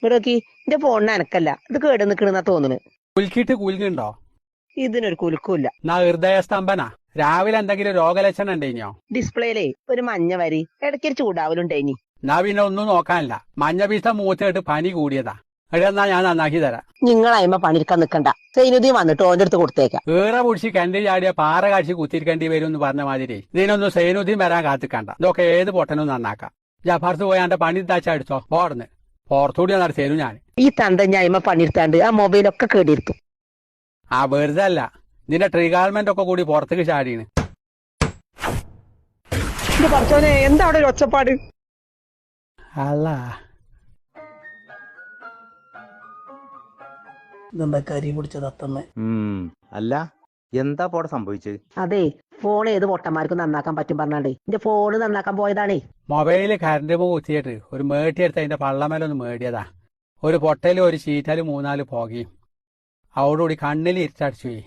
ഇവിടെ നോക്കി എന്റെ ഫോണിന് അനക്കല്ല ഇത് കേട് നിക്കണെന്നാ തോന്നുന്നു. കുലുക്കിയിട്ട് കുലുക്കുണ്ടോ? ഇതിനൊരു കുലുക്കൂല്ല. എന്നാ ഹൃദയസ്തംഭന രാവിലെ എന്തെങ്കിലും രോഗലക്ഷണം ഉണ്ടേനോ? ഡിസ്പ്ലേയിലേ ഒരു മഞ്ഞ വരി ഇടയ്ക്കൊരു ചൂടാവലുണ്ടേനി. എന്നാ പിന്നെ ഒന്നും നോക്കാനില്ല. മഞ്ഞ പീസ മൂത്തിട്ട് പനി കൂടിയതാ. എടാ ഞാൻ നന്നാക്കി തരാം. നിങ്ങൾ അയിമ പണിയെടുക്കാൻ നിക്കണ്ട. സൈനുദ്ദീൻ വന്നിട്ട് ഓന്റെ അടുത്ത് കൊടുത്തേക്കാം. ഏറെ പൊടിച്ച് കണ്ടി ചാടിയ പാറ കാഴ്ച കുത്തിരിക്കേണ്ടി വരും എന്ന് പറഞ്ഞ മാതിരി ഇതിനൊന്നും സൈനുദ്ദീൻ വരാൻ കാത്തിക്കണ്ട. ഇതൊക്കെ ഏത് പൊട്ടനും നന്നാക്കാം. ജഫാർത്ത് പോയി എന്റെ പണി താച്ചടിച്ചോ ഓർന്ന് പുറത്തുകൂടി നടത്തേരും ഞാൻ. ഈ തന്ത ഞാൻ അയിമ പണിയെടുത്താണ്ട് ആ മൊബൈലൊക്കെ കേടിയിരുത്തും. ആ വെറുതെ അല്ല, നിന്റെ ട്രീഗാൾമെന്റ് ഒക്കെ കൂടി പുറത്തേക്ക് ചാടിയാണ്. പറച്ചോനെ എന്താ അവിടെ ഒരു ഒച്ചപ്പാട്? അല്ല ഇതെന്താ കരി പിടിച്ചത് അത്തമ്മ? അല്ല എന്താ പോടെ സംഭവിച്ചത്? അതെ, ഫോൺ ഏത് പൊട്ടന്മാർക്കും നന്നാക്കാൻ പറ്റും പറഞ്ഞാണ്ടേ എന്റെ ഫോണ് നന്നാക്കാൻ പോയതാണേ. മൊബൈല് കറണ്ട് കുത്തിയിട്ട് ഒരു മേട്ടിയെടുത്ത് അതിന്റെ പള്ളമേലൊന്ന് മേടിയതാ. ഒരു പൊട്ടലും ഒരു ചീറ്റലും 3-4 പുകയും. അവളോടുകൂടി കണ്ണിൽ ഇരുട്ടടിച്ചു പോയി.